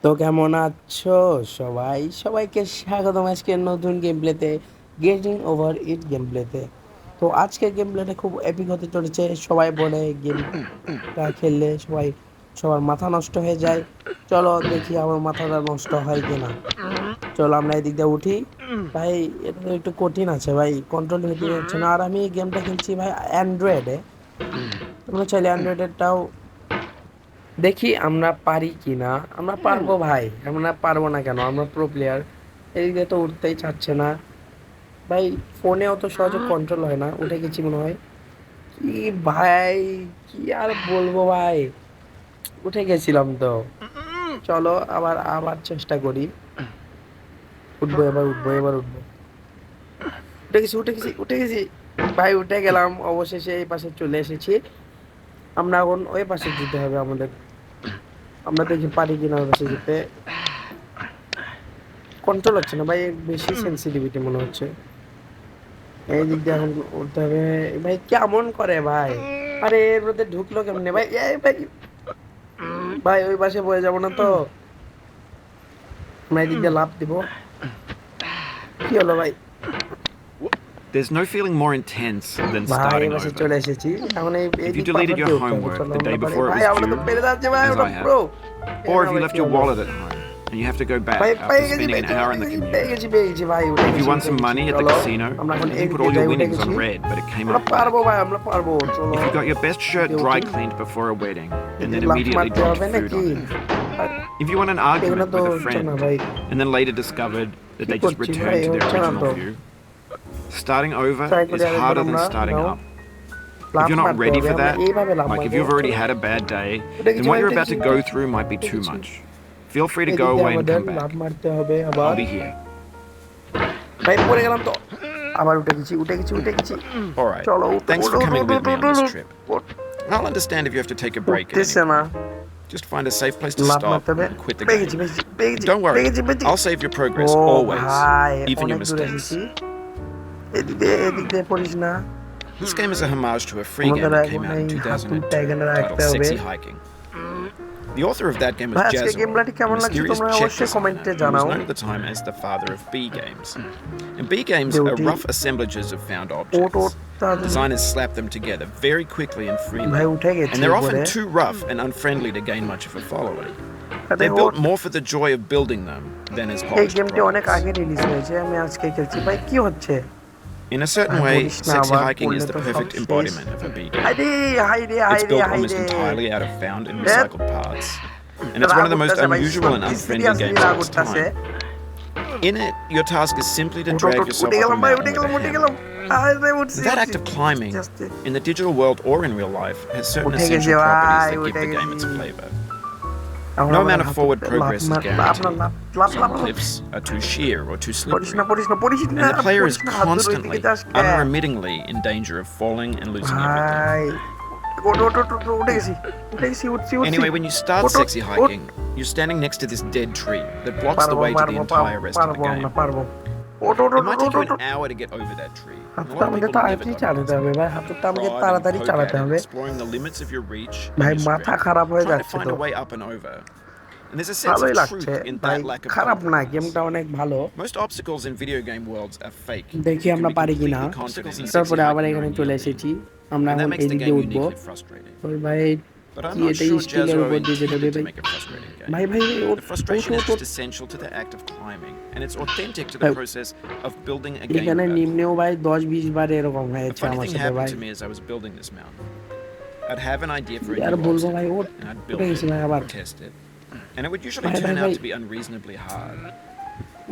তো কেমন আছো সবাই? সবাইকে স্বাগতম আজকের নতুন গেম প্লেতে, গেটিং ওভার ইট গেম প্লেতে। তো আজকের গেম প্লেটা খুব এপিক হতে চলেছে। সবাই বলে গেমটা খেললে সবার মাথা নষ্ট হয়ে যায়। চলো দেখি আমার মাথাটা নষ্ট হয় কিনা। চলো আমরা এদিক দিয়ে উঠি। ভাই এটা তো একটু কঠিন আছে ভাই, কন্ট্রোল হতে যাচ্ছে না। আর আমি এই গেমটা খেলছি ভাই অ্যান্ড্রয়েডে। তোমরা চাইলে অ্যান্ড্রয়েডেরটাও দেখি আমরা পারি কি না। আমরা পারবো ভাই, আমরা পারবো না কেন? আমরা প্রো প্লেয়ার। এদিকে তো উঠতেই চাচ্ছে না ভাই। ফোনে অত সহজে কন্ট্রোল হয় না। উঠে গেছি মনে হয়। কি ভাই, কি আর বলবো ভাই, উঠে গেছিলাম তো। চলো আবার আবার চেষ্টা করি। উঠবো, এবার উঠবো। উঠে গেছি ভাই, উঠে গেলাম অবশেষে। এই পাশে চলে এসেছি। আমরা এখন ওই পাশে যেতে হবে আমাদের। আমরা দেখি পারি কিনা ওই পাশে যেতে। কন্ট্রোল হচ্ছে না ভাই, বেশি সেন্সিটিভিটি মনে হচ্ছে। এই দিক দিয়ে এখন উঠতে হবে ভাই। কেমন করে ভাই? আরে এর মধ্যে ঢুকলো কেমনে ভাই? এই ভাই, ভাই ওই পাশে বয়ে যাবো না তো? আমরা এই দিক দিয়ে লাফ দিব। কি হলো ভাই? There's no feeling more intense than ভাই এই starting পাশে over. চলে এসেছি। এখন এই If you দিক deleted পার your দিয়ে উঠতে হবে। homework চলো the আমরা day পারি before it ভাই, was আমরা তো due, পেরে যাচ্ছে ভাই, as ওটা I have, pro. or if you left your wallet at home and you have to go back after spending an hour in the পেয়ে গেছি ভাই, উঠে commute. If you গেছি won উঠে some গেছি। money at the চলো casino আমরা এখন and এই you দিক put দিয়ে all যাই, your উঠে winnings গেছি। on red, but it came আমরা up black. পারবো ভাই, আমরা পারবো। চলো If you got your best shirt এদিকে dry উঠি। cleaned before a wedding and then এদিকে লাফ immediately মারতে dropped হবে food নাকি? on it. If you won an এগুলো argument তো with a হচ্ছে না friend ভাই। and then later discovered that কি they just করছি ভাই, returned to their হচ্ছে না original তো। view. Starting over try is করি আরেকবার harder than আমরা। starting now, up. If লাফ you're not মারতে ready হবে, for আমরা that, এইভাবে লাফ like if মারবো। you've already চলো had a bad day, উঠে then গেছি what ভাই, you're উঠে about গেছি to উঠে go গেছি through might be উঠে too গেছি। much. Feel free to এদিক go দিয়ে away and আমাদের come back. লাফ মারতে হবে আবার। I'll be here. ভাই পড়ে গেলাম তো। আবার উঠে গেছি। Alright, চলো উঠ thanks উঠ for উঠ coming উঠ with উঠ me উঠ on this উঠ, trip. উঠ। I'll understand if you have to take a break at any উঠতেছে না। point. Just find a safe place to লাফ stop মারতে হবে। and quit the পেয়ে game. গেছি Don't worry, পেয়ে গেছি। I'll save your O progress always, ভাই, even your অনেক দূর mistakes. এসেছি। এদিক দিয়ে পড়িস না। This game is a homage to a free game আমাদের that এখন came out in এই হাত তুলতে 2002 এখানে রাখতে titled হবে। Sexy Hiking. The author of that game was ভাই আজকে গেম Jazero, প্লেটি a কেমন লাগছে mysterious তোমরা Czech অবশ্যই কমেন্টে designer who was জানাও। known at the time as the father of B games. And B games are ডিউটি rough assemblages of found out objects. ওট তাড়াতাড়ি। Designers slap them together very quickly and freely, ভাই উঠে and গেছি they're often উপরে। too rough and unfriendly to gain much of a following. আরে They're oat, built more for the joy of building them than as এই polished গেমটি অনেক products. আগে release হয়েছে, আমি আজকে খেলছি। ভাই কি হচ্ছে? In a certain ভাই way, বলিস না, Sexy আবার Hiking পড়লে is the তো সব perfect শেষ। embodiment of a B game. হাইরে হাইরে It's হাইরে built almost হাইরে। entirely out of found and ধ্যাৎ, recycled parts, and it's রাগ one of the most উঠতেছে ভাই, unusual and সত্যি unfriendly সিরিয়াসলি games রাগ of its উঠতেছে। time. In it, your task is simply to উঠ উঠ drag উঠ, yourself উঠে up a গেলাম ভাই, mountain with a উঠে hammer. গেলাম। আরে উঠছি That উঠছি। act of climbing, আস্তে আস্তে। in the digital world or in real life, has certain উঠে গেছি essential properties ভাই, that give উঠে the game its গেছি। flavor. এখন No আমার amount of হাত forward উঠতে, progress is লাফ না, guaranteed. লাফ Some cliffs are too sheer or too পড়িস slippery, না পড়িস না পড়িস না and the player is পড়িস না, হাত দূর ওইদিকে constantly, যাস কে? unremittingly in danger of falling and losing everything. ভাই ওঠ ওঠ ওঠ ওঠ, উঠে গেছি উঠছি। Anyway, when you start ওঠ, ওঠ, Sexy ওঠ। Hiking, you're standing next to this dead tree that blocks the পারবো way to the পারবো entire rest of the পারবো game. আমরা পারবো। ওঠ ওঠ It ওঠ might take ওঠ you ওঠ। an hour to get over that tree, and a হাতটা lot of আমাকে people never তাড়াতাড়ি got চালাতে past it. হবে ভাই, হাতটা আমাকে Prod and তাড়াতাড়ি poke চালাতে at it, হবে। exploring the limits of your reach and ভাই your মাথা strength, খারাপ হয়ে trying to যাচ্ছে find তো। a way up and over. And there's a sense ভালোই of লাগছে truth in ভাই, that lack of খারাপ না, compromise. গেমটা অনেক ভালো। Most obstacles in video game worlds are fake. দেখি You can আমরা be পারি কিনা। completely confident in Sexy তারপরে আবার Hiking এখানে you're চলে unyielding, এসেছি। আমরা and that এখন makes the এদিকে game উঠবো। uniquely frustrating. ওই ভাই But I'm কি not এটা sure স্টিলের Jazero উপর দিয়ে যেতে হবে intended to ভাই? make a frustrating game. ভাই ভাই ওঠ The ওঠ frustration is ওঠ just ওঠ। essential to the act of climbing, and it's authentic to the ভাই process of building a game এখানে without নিম্নেও ভাই 10-20 বার এরকম A হয়েছে funny আমার thing সাথে happened ভাই। to me as I was building this mountain. I'd have an idea for কি a R new বলবো ভাই, obstacle, ওঠ and I'd উঠে build গেছি it, ভাই আবার। test it, and it would usually ভাই ভাই turn ভাই out to be unreasonably hard.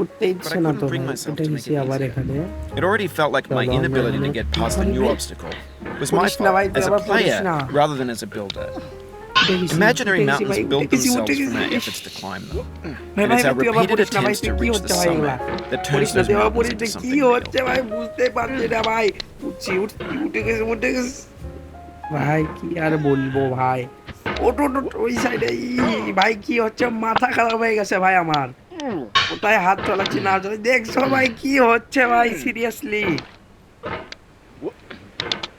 উঠতে But ইচ্ছে I না couldn't তো bring ভাই, myself উঠে to make গেছি it আবার easier. এখানে। It already felt like my চলো আমরা inability to এখানে get কি past the করি new ভাই? obstacle was my পড়িস না ভাই, fault তুই as a আবার পড়িস player না। rather than as a builder. উঠে গেছি Imaginary উঠে গেছি mountains ভাই, build উঠে গেছি themselves from our is. efforts to climb them, ভাই and ভাই it's our তুই আবার repeated পড়িস না ভাই, attempts তুই to কি reach the হচ্ছে ভাই এগুলা? summit that পড়িস turns না, those তুই আবার mountains পড়িস into না, কি something real. হচ্ছে ভাই বুঝতে পারছি না ভাই। উঠে গেছি ভাই, কি আর বলবো ভাই। ওঠ ওঠ ওঠ, ওই সাইডে ভাই কি হচ্ছে, মাথা খারাপ হয়ে গেছে ভাই আমার। কোথায় হাত চালাচ্ছি না চালাচ্ছি, দেখছো ভাই কি হচ্ছে ভাই, সিরিয়াসলি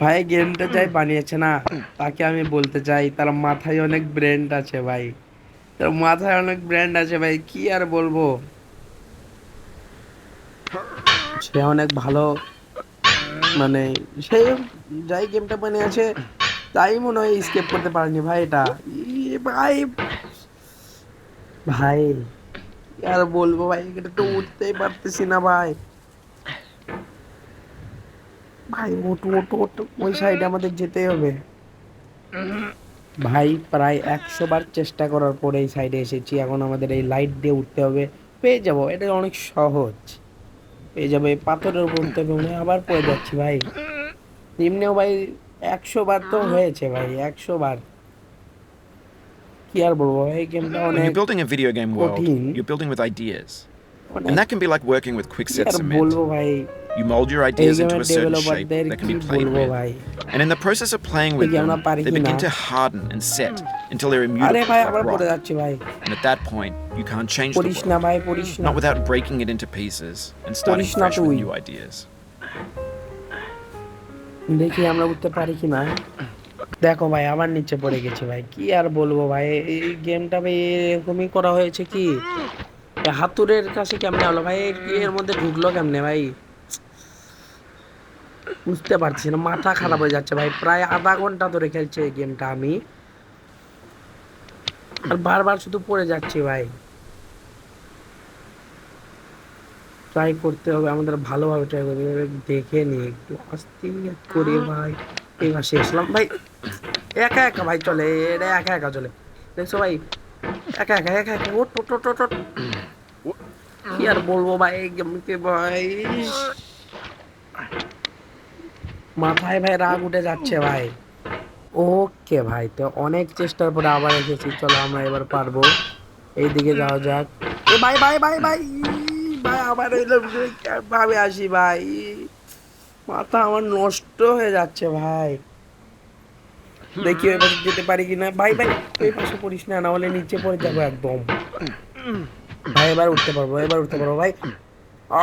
ভাই গেমটা যাই বানিয়েছে না, তাকে আমি বলতে চাই তার মাথায় অনেক ব্রেন আছে ভাই। তার মাথায় অনেক ব্র্যান্ড আছে ভাই, কি আর বলবো। সে অনেক ভালো, মানে সে যাই গেমটা বানিয়েছে তাই মনে হয় স্কেপ করতে পারেনি ভাই এটা। ভাই ভাই কি আর বলবো ভাই, এটা তো উঠতেই পারতেছি না ভাই। ভাই ওটু ওটু ওটু, ওই সাইডে আমাদের যেতেই হবে ভাই। প্রায় 100 বার চেষ্টা করার পরে এই সাইডে এসেছি, এখন আমাদের এই লাইট দিয়ে উঠতে হবে। পেয়ে যাবো, এটা অনেক সহজ। পেয়ে যাবে, পাথরের উপর উঠতে হবে, মনে হয় আবার পড়ে যাচ্ছি ভাই। এমনিও ভাই 100 বার তো হয়েছে ভাই, 100 বার। কি আর বলবো, এই গেমটা When you're অনেক building a video game world, কঠিন, you're building with ideas. And অনেক। that can be like working with কি quickset আর cement. বলবো ভাই, You mold your এই ideas into গেমের a certain shape ডেভেলপারদের that can কি be played বলবো with. ভাই, And in the process of playing with দেখি them, আমরা পারি they কি না। begin to harden and set until they're আরে immutable, ভাই like আবার পড়ে rock. যাচ্ছি ভাই। And at that point, you can't change the পড়িস না world, ভাই, পড়িস না, not without breaking it into pieces and starting পড়িস না fresh with তুই। new ideas. দেখি আমরা উঠতে পারি কি না। দেখো ভাই আবার নিচে পড়ে গেছি ভাই, কি আর বলবো ভাই। এই গেমটা ভাই এরকমই করা হয়েছে কি, এ হাতুড়ের কাছে কেমনে হলো ভাই, এর মধ্যে ঢুকলো কেমনে ভাই, বুঝতে পারছি না। মাথা খারাপ হয়ে যাচ্ছে ভাই, প্রায় আধা ঘন্টা ধরে খেলছে এই গেমটা আমি, আর বারবার শুধু পড়ে যাচ্ছি ভাই। ট্রাই করতে হবে আমাদের, ভালোভাবে ট্রাই করতে হবে, দেখে নি একটু আস্তে করে ভাই। এবার শেষলাম ভাই, একা একা ভাই চলে, এটা একা একা চলে, দেখছো ভাই, একা একা একা একা ওট ওট ওট ওট ওট। কি আর বলবো ভাই এই গেমকে ভাই, মাথায় ভাই রাগ উঠে যাচ্ছে ভাই। ওকে ভাই, তো অনেক চেষ্টার পরে আবার এসেছি, চলো আমরা এবার পারবো। এইদিকে যাওয়া যাক। এ ভাই ভাই ভাই ভাই ভাই আবার এলাম ভাবে আসি ভাই, মাথা আমার নষ্ট হয়ে যাচ্ছে ভাই। দেখি ওই পাশে যেতে পারি কিনা ভাই। ভাই ওই পাশে পড়িস না, না হলে নিচে পড়ে যাবো একদম। ভাই এবার উঠতে পারবো, এবার উঠতে পারবো ভাই।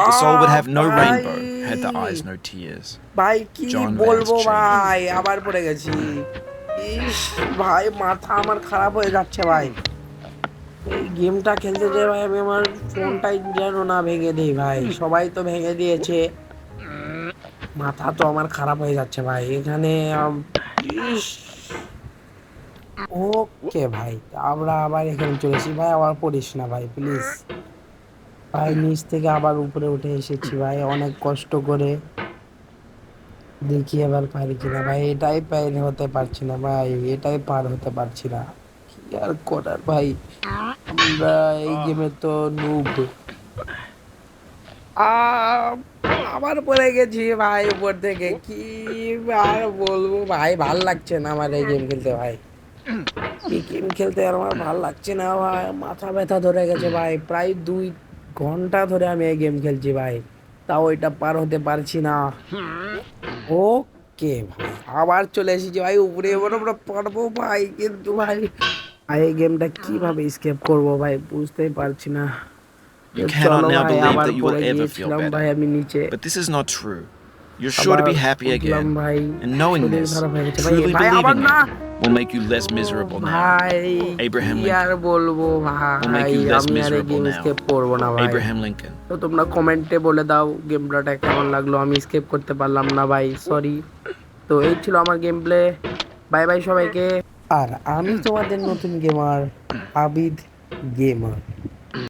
The soul would have no ভাই rainbow had the eyes no tears. ভাই কি John Vance বলবো Cheney. ভাই, আবার পড়ে গেছি। ইস ভাই মাথা আমার খারাপ হয়ে যাচ্ছে ভাই, এই গেমটা খেলতে যে ভাই আমি আমার ফোনটাই যেন না ভেঙে দিই ভাই, সবাই তো ভেঙে দিয়েছে। মাথা তো আমার খারাপ হয়ে যাচ্ছে ভাই এখানে। ইস ওকে ভাই, আমরা আবার এখানে চলে এসেছি ভাই, আবার পড়িস না ভাই প্লিজ। ভাই নিচ থেকে আবার উপরে উঠে এসেছি ভাই অনেক কষ্ট করে, দেখি এবার পারি কিনা ভাই। এটাই পার হতে পারছি না ভাই, এটাই পার হতে পারছি না, কি আর করার ভাই, আমরা এই গেমে তো নুব। আবার পড়ে গেছি ভাই উপর থেকে, কি আর বলবো ভাই, ভাল লাগছে না আমার এই গেম খেলতে ভাই। এই গেম খেলতে আর আমার ভাল লাগছে না ভাই, মাথা ব্যথা ধরে গেছে ভাই, প্রায় 2 ঘন্টা ধরে আমি এই গেম খেলছি ভাই, তাও এটা পার হতে পারছি না। ওকে ভাই আবার চলে এসেছি ভাই উপরে, এবার আমরা পারবো ভাই, কিন্তু ভাই ভাই এই গেমটা কিভাবে স্কেপ করবো ভাই বুঝতেই পারছি না। You cannot চলো now ভাই, believe আবার that you will পড়ে ever feel গিয়েছিলাম ভাই better. আমি নিচে, But this is not true. You're sure to আবার be happy উঠলাম again, ভাই, and knowing শরীর this, খারাপ হয়ে গেছে ভাই। truly ভাই আবার believing না, it, will make you less O miserable now. ভাই কি Abraham আর Lincoln. বলবো Will make ভাই, you less আমি আর এই miserable গেম now. স্কেপ করবো না ভাই। Abraham Lincoln. তো তোমরা কমেন্টে বলে দাও গেমটা কেমন লাগলো, আমি স্কেপ করতে পারলাম না ভাই, সরি। তো এই ছিল আমার গেম প্লে, বাই বাই সবাইকে। আর আমি তোমাদের নতুন গেমার, আবিদ গেমার।